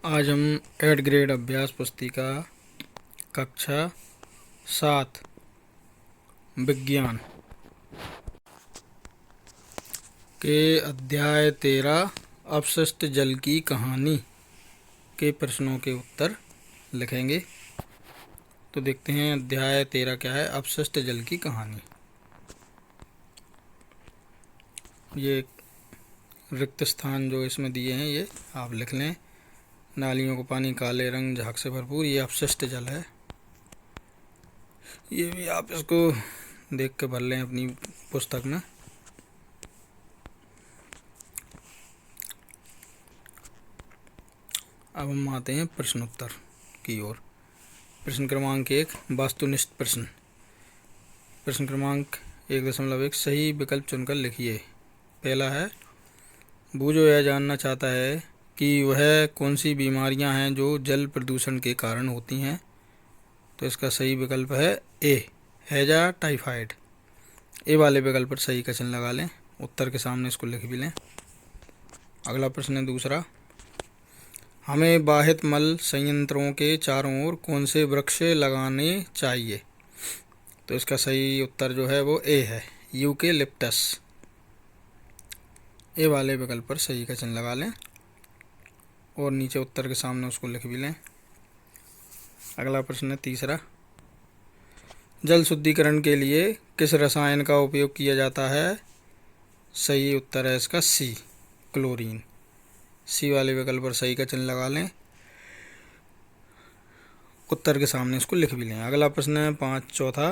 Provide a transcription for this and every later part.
आज हम 8th grade अभ्यास पुस्तिका कक्षा 7 विज्ञान के अध्याय 13 अपशिष्ट जल की कहानी के प्रश्नों के उत्तर लिखेंगे। तो देखते हैं अध्याय 13 क्या है। अपशिष्ट जल की कहानी। ये रिक्त स्थान जो इसमें दिए हैं ये आप लिख लें। नालियों का पानी काले रंग झाग से भरपूर, ये अपशिष्ट जल है। ये भी आप इसको देख के भर लें अपनी पुस्तक में। अब हम आते हैं प्रश्नोत्तर की ओर। प्रश्न क्रमांक 1 वास्तुनिष्ठ प्रश्न। प्रश्न क्रमांक 1.1 सही विकल्प चुनकर लिखिए। पहला है, बूझो यह जानना चाहता है कि वह कौन सी बीमारियां हैं जो जल प्रदूषण के कारण होती हैं। तो इसका सही विकल्प है ए, हैजा टाइफाइड। ए वाले विकल्प पर सही का चिन्ह लगा लें। उत्तर के सामने इसको लिख भी लें। अगला प्रश्न है दूसरा, हमें बाहित मल संयंत्रों के चारों ओर कौन से वृक्ष लगाने चाहिए। तो इसका सही उत्तर जो है वो ए है, यूकेलिप्टस। ए वाले विकल्प पर सही का चिन्ह लगा लें और नीचे उत्तर के सामने उसको लिख भी लें। अगला प्रश्न है तीसरा, जल शुद्धिकरण के लिए किस रसायन का उपयोग किया जाता है। सही उत्तर है इसका सी, क्लोरीन। सी वाले विकल्प पर सही का चिन्ह लगा लें, उत्तर के सामने इसको लिख भी लें। अगला प्रश्न है चौथा,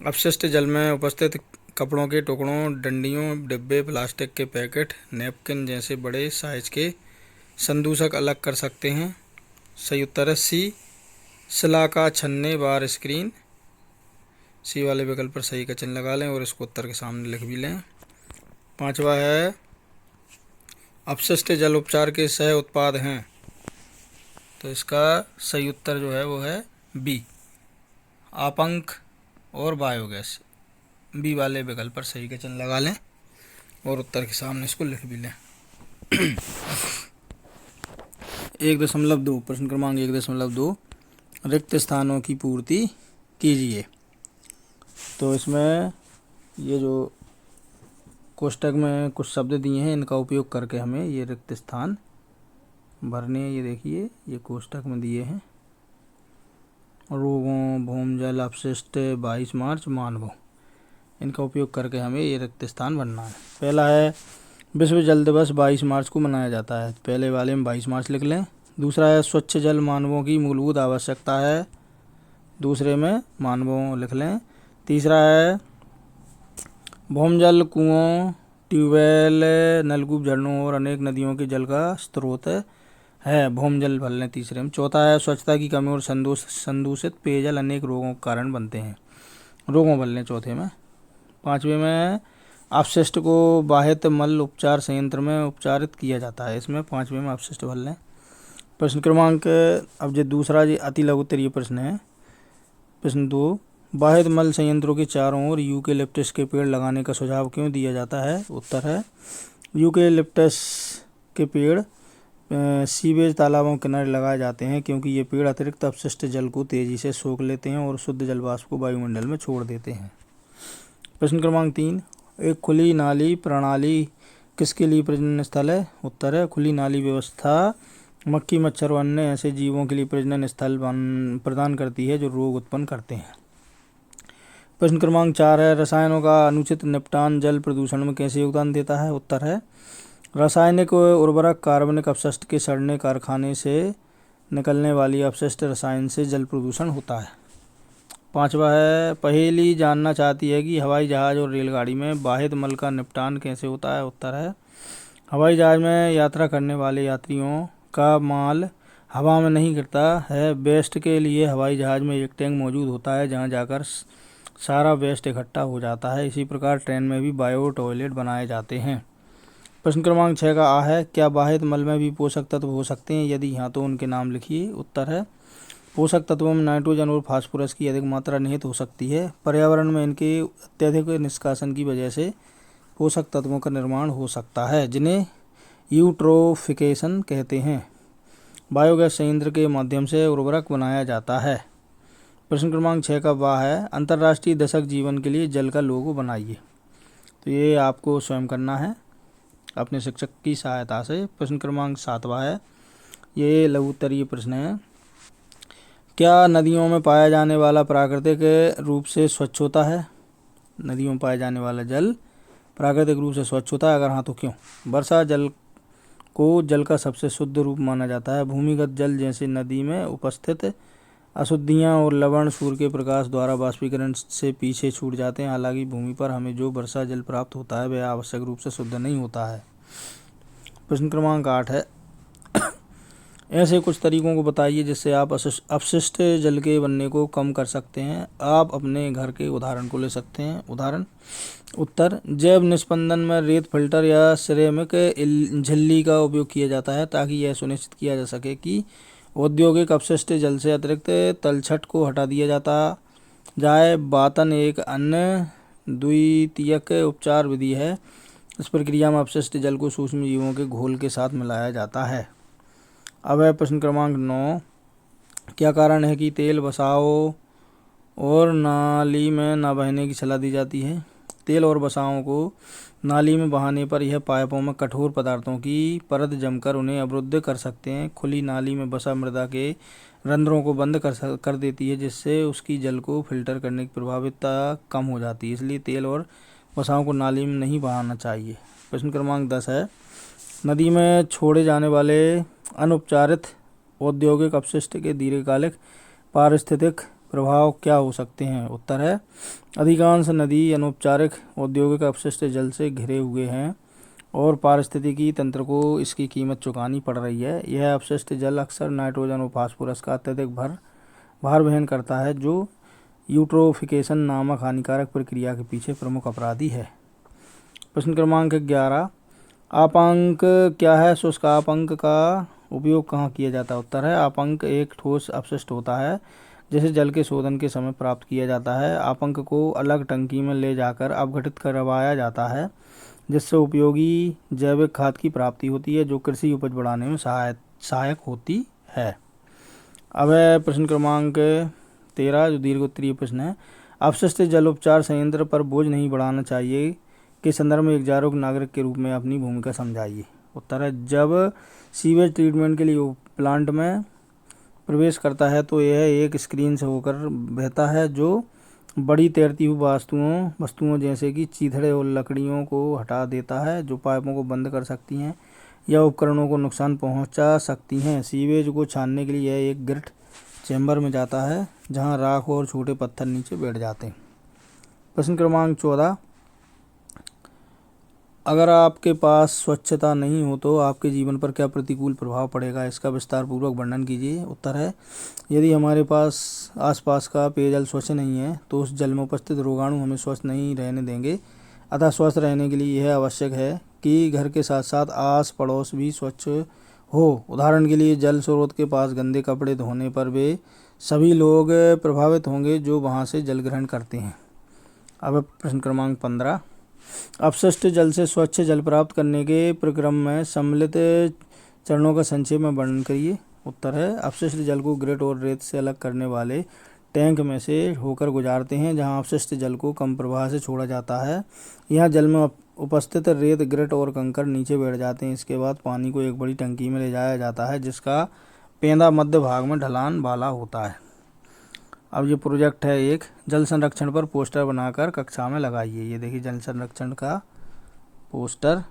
अपशिष्ट जल में उपस्थित कपड़ों के टुकड़ों, डंडियों, डिब्बे, प्लास्टिक के पैकेट, नैपकिन जैसे बड़े साइज के संदूषक अलग कर सकते हैं। सही उत्तर है सी, सिलाका, छन्ने, बार स्क्रीन। सी वाले विकल्प पर सही का चिन्ह लगा लें और इसको उत्तर के सामने लिख भी लें। पांचवा है, अपशिष्ट जल उपचार के सह उत्पाद हैं। तो इसका सही उत्तर जो है वो है बी, आपंक और बायोगैस। बी वाले विकल्प पर सही का चिन्ह लगा लें और उत्तर के सामने इसको लिख भी लें। 1.2 प्रश्न क्रमांक 1.2 रिक्त स्थानों की पूर्ति कीजिए। तो इसमें ये जो कोष्टक में कुछ शब्द दिए हैं इनका उपयोग करके हमें ये रिक्त स्थान भरने हैं। ये देखिए ये कोष्टक में दिए हैं, रोगों, भौमजल, अपशिष्ट, 22 मार्च, मानवों। इनका उपयोग करके हमें ये रिक्त स्थान भरना है। पहला है, विश्व जल दिवस 22 मार्च को मनाया जाता है। पहले वाले में 22 मार्च लिख लें। दूसरा है, स्वच्छ जल मानवों की मूलभूत आवश्यकता है। दूसरे में मानवों लिख लें। तीसरा है, भौमजल कुओं, ट्यूबवेल, नलकूप, झरनों और अनेक नदियों के जल का स्रोत है। भौमजल भर लें तीसरे में। चौथा है, स्वच्छता की कमी और संदूषित पेयजल अनेक रोगों के कारण बनते हैं। रोगों भर लें चौथे में। पाँचवें में, अपशिष्ट को बाहित मल उपचार संयंत्र में उपचारित किया जाता है। इसमें पाँचवें में अपशिष्ट भर लें। प्रश्न क्रमांक, अब जो दूसरा जी अति लघुत्तरीय प्रश्न है। प्रश्न 2, बाहित मल संयंत्रों के चारों ओर यूकेलिप्टस के पेड़ लगाने का सुझाव क्यों दिया जाता है। उत्तर है, यूकेलिप्टस के पेड़ सीवेज तालाबों के किनारे लगाए जाते हैं क्योंकि ये पेड़ अतिरिक्त अपशिष्ट जल को तेजी से सोख लेते हैं और शुद्ध जल वाष्प को वायुमंडल में छोड़ देते हैं। प्रश्न क्रमांक 3, एक खुली नाली प्रणाली किसके लिए प्रजनन स्थल है। उत्तर है, खुली नाली व्यवस्था मक्खी, मच्छर और अन्य ऐसे जीवों के लिए प्रजनन स्थल प्रदान करती है जो रोग उत्पन्न करते हैं। प्रश्न क्रमांक 4 है, रसायनों का अनुचित निपटान जल प्रदूषण में कैसे योगदान देता है। उत्तर है, रासायनिक उर्वरक, कार्बनिक अपशिष्ट के सड़ने, कारखाने से निकलने वाली अपशिष्ट रसायन से जल प्रदूषण होता है। पांचवा है, पहेली जानना चाहती है कि हवाई जहाज और रेलगाड़ी में बाहित मल का निपटान कैसे होता है। उत्तर है, हवाई जहाज में यात्रा करने वाले यात्रियों का माल हवा में नहीं गिरता है। वेस्ट के लिए हवाई जहाज में एक टैंक मौजूद होता है जहां जाकर सारा वेस्ट इकट्ठा हो जाता है। इसी प्रकार ट्रेन में भी बायो टॉयलेट बनाए जाते हैं। प्रश्न क्रमांक 6 का आ है, क्या बाहित मल में भी पोषक तत्व हो सकते हैं, यदि हाँ तो उनके नाम लिखिए। उत्तर है, पोषक तत्वों में नाइट्रोजन और फास्फोरस की अधिक मात्रा निहित हो सकती है। पर्यावरण में इनके अत्यधिक निष्कासन की वजह से पोषक तत्वों का निर्माण हो सकता है जिन्हें यूट्रोफिकेशन कहते हैं। बायोगैस संयंत्र के माध्यम से उर्वरक बनाया जाता है। प्रश्न क्रमांक 6 का वाह है, अंतर्राष्ट्रीय दशक जीवन के लिए जल का लोगो बनाइए। तो ये आपको स्वयं करना है अपने शिक्षक की सहायता से। प्रश्न क्रमांक 7वां है, ये लघु उत्तरीय प्रश्न है। क्या नदियों में पाया जाने वाला प्राकृतिक रूप से स्वच्छ होता है? नदियों में पाया जाने वाला जल प्राकृतिक रूप से स्वच्छ होता है, अगर हाँ तो क्यों? वर्षा जल को जल का सबसे शुद्ध रूप माना जाता है। भूमिगत जल जैसे नदी में उपस्थित अशुद्धियाँ और लवण सूर्य के प्रकाश द्वारा वाष्पीकरण से पीछे छूट जाते हैं। हालांकि भूमि पर हमें जो वर्षा जल प्राप्त होता है वह आवश्यक रूप से शुद्ध नहीं होता है। प्रश्न क्रमांक 8 है, ऐसे कुछ तरीकों को बताइए जिससे आप अपशिष्ट जल के बनने को कम कर सकते हैं। आप अपने घर के उदाहरण को ले सकते हैं। उदाहरण उत्तर, जैव निस्पंदन में रेत फिल्टर या सिरेमिक झिल्ली का उपयोग किया जाता है ताकि यह सुनिश्चित किया जा सके कि औद्योगिक अपशिष्ट जल से अतिरिक्त तलछट को हटा दिया जाता जाए। बातन एक अन्य द्वितीयक उपचार विधि है। इस प्रक्रिया में अपशिष्ट जल को सूक्ष्म जीवों के घोल के साथ मिलाया जाता है। अब है प्रश्न क्रमांक 9, क्या कारण है कि तेल बसाओ और नाली में न बहने की सलाह दी जाती है? तेल और बसाओं को नाली में बहाने पर यह पाइपों में कठोर पदार्थों की परत जमकर उन्हें अवरुद्ध कर सकते हैं। खुली नाली में बसा मृदा के रंध्रों को बंद कर देती है, जिससे उसकी जल को फिल्टर करने की प्रभाविता कम हो जाती है। इसलिए तेल और बसाओं को नाली में नहीं बहाना चाहिए। प्रश्न क्रमांक 10 है, नदी में छोड़े जाने वाले अनुपचारित औद्योगिक अपशिष्ट के दीर्घकालिक पारिस्थितिक प्रभाव क्या हो सकते हैं? उत्तर है, अधिकांश नदी अनौपचारिक औद्योगिक अपशिष्ट जल से घिरे हुए हैं और पारिस्थितिकी तंत्र को इसकी कीमत चुकानी पड़ रही है। यह अपशिष्ट जल अक्सर नाइट्रोजन और फास्फोरस का अत्यधिक भार वहन करता है, जो यूट्रोफिकेशन नामक हानिकारक प्रक्रिया के पीछे प्रमुख अपराधी है। प्रश्न क्रमांक 11, आपांक क्या है? शुष्क आपांक का उपयोग कहाँ किया जाता है? उत्तर है, आपांक एक ठोस अपशिष्ट होता है जिसे जल के शोधन के समय प्राप्त किया जाता है। आपांक को अलग टंकी में ले जाकर अपघटित करवाया जाता है, जिससे उपयोगी जैविक खाद की प्राप्ति होती है, जो कृषि उपज बढ़ाने में सहायक होती है। अब है प्रश्न क्रमांक 13, जो दीर्घ उत्तरीय प्रश्न है। अपशिष्ट जल उपचार संयंत्र पर बोझ नहीं बढ़ाना चाहिए के संदर्भ में एक जागरूक नागरिक के रूप में अपनी भूमिका समझाइए। उत्तर है, जब सीवेज ट्रीटमेंट के लिए प्लांट में प्रवेश करता है तो यह एक स्क्रीन से होकर बहता है, जो बड़ी तैरती हुई वस्तुओं जैसे कि चीथड़े और लकड़ियों को हटा देता है, जो पाइपों को बंद कर सकती हैं या उपकरणों को नुकसान पहुंचा सकती हैं। सीवेज को छानने के लिए यह एक ग्रिट चैम्बर में जाता है, जहां राख और छोटे पत्थर नीचे बैठ जाते हैं। प्रश्न क्रमांक 14, अगर आपके पास स्वच्छता नहीं हो तो आपके जीवन पर क्या प्रतिकूल प्रभाव पड़ेगा? इसका विस्तार पूर्वक वर्णन कीजिए। उत्तर है, यदि हमारे पास आसपास का पेयजल स्वच्छ नहीं है तो उस जल में उपस्थित रोगाणु हमें स्वस्थ नहीं रहने देंगे। अतः स्वस्थ रहने के लिए यह आवश्यक है कि घर के साथ साथ आस पड़ोस भी स्वच्छ हो। उदाहरण के लिए, जल स्रोत के पास गंदे कपड़े धोने पर वे सभी लोग प्रभावित होंगे जो वहाँ से जल ग्रहण करते हैं। अब प्रश्न क्रमांक 15, अपशिष्ट जल से स्वच्छ जल प्राप्त करने के प्रक्रम में सम्मिलित चरणों का संक्षेप में वर्णन करिए। उत्तर है, अपशिष्ट जल को ग्रिट और रेत से अलग करने वाले टैंक में से होकर गुजारते हैं, जहां अपशिष्ट जल को कम प्रवाह से छोड़ा जाता है। यहां जल में उपस्थित रेत, ग्रिट और कंकड़ नीचे बैठ जाते हैं। इसके बाद पानी को एक बड़ी टंकी में ले जाया जाता है, जिसका पेंदा मध्य भाग में ढलान वाला होता है। अब ये प्रोजेक्ट है एक, जल संरक्षण पर पोस्टर बनाकर कक्षा में लगाइए। ये देखिए जल संरक्षण का पोस्टर।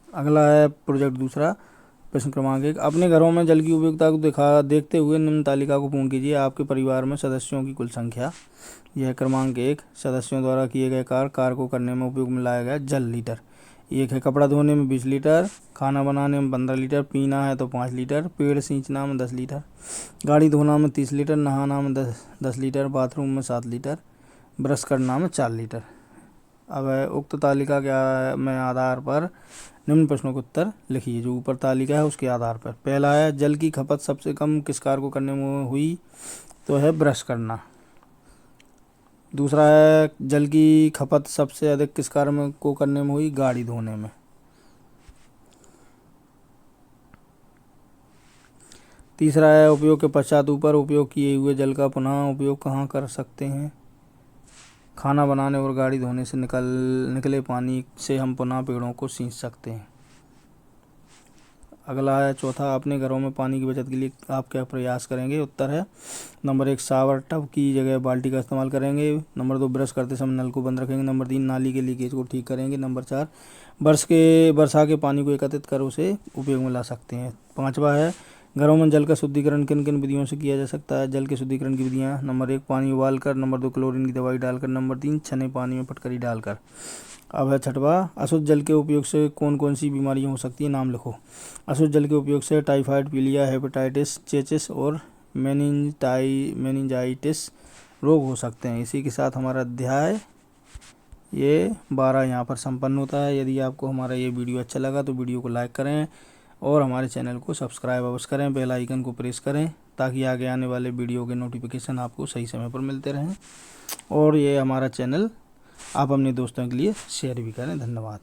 अगला है प्रोजेक्ट दूसरा। प्रश्न क्रमांक 1, अपने घरों में जल की उपयोगिता को देखते हुए निम्न तालिका को पूर्ण कीजिए। आपके परिवार में सदस्यों की कुल संख्या। यह क्रमांक 1, सदस्यों द्वारा किए गए कार्य को करने में उपयोग में लाया गया जल लीटर। एक है कपड़ा धोने में 20 लीटर, खाना बनाने में 15 लीटर, पीना है तो 5 लीटर, पेड़ सींचना में 10 लीटर, गाड़ी धोना में 30 लीटर, नहाना में 10 लीटर, बाथरूम में 7 लीटर, ब्रश करना में 4 लीटर। अब उक्त तालिका के में आधार पर निम्न प्रश्नों के उत्तर लिखिए। जो ऊपर तालिका है उसके आधार पर। पहला है, जल की खपत सबसे कम किस कार्य को करने में हुई? तो है ब्रश करना। दूसरा है जल की खपत सबसे अधिक किस कार्य में को करने में हुई? गाड़ी धोने में। तीसरा है उपयोग के पश्चात ऊपर उपयोग किए हुए जल का पुनः उपयोग कहाँ कर सकते हैं? खाना बनाने और गाड़ी धोने से निकले पानी से हम पुनः पेड़ों को सींच सकते हैं। अगला है चौथा, अपने घरों में पानी की बचत के लिए आप क्या प्रयास करेंगे? उत्तर है नंबर 1 शावर टब की जगह बाल्टी का इस्तेमाल करेंगे। नंबर 2 ब्रश करते समय नल को बंद रखेंगे। नंबर 3 नाली के लीकेज को ठीक करेंगे। नंबर 4 वर्षा के पानी को एकत्रित कर उसे उपयोग में ला सकते हैं। पाँचवा है घरों में जल का शुद्धिकरण किन किन विधियों से किया जा सकता है? जल के शुद्धिकरण की विधियाँ, नंबर 1 पानी उबाल कर, नंबर 2 क्लोरीन की दवाई डालकर, नंबर 3 छने पानी में फटकरी डालकर। अब है छठवा, अशुद्ध जल के उपयोग से कौन कौन सी बीमारियां हो सकती है? नाम लिखो। अशुद्ध जल के उपयोग से टाइफाइड, पीलिया, हेपेटाइटिस, चेचिस और मेनिंजाइटिस रोग हो सकते हैं। इसी के साथ हमारा अध्याय ये 12 यहाँ पर संपन्न होता है। यदि आपको हमारा ये वीडियो अच्छा लगा तो वीडियो को लाइक करें और हमारे चैनल को सब्सक्राइब अवश्य करें, बेल आइकन को प्रेस करें ताकि आगे आने वाले वीडियो के नोटिफिकेशन आपको सही समय पर मिलते रहें। और ये हमारा चैनल आप अपने दोस्तों के लिए शेयर भी करें। धन्यवाद।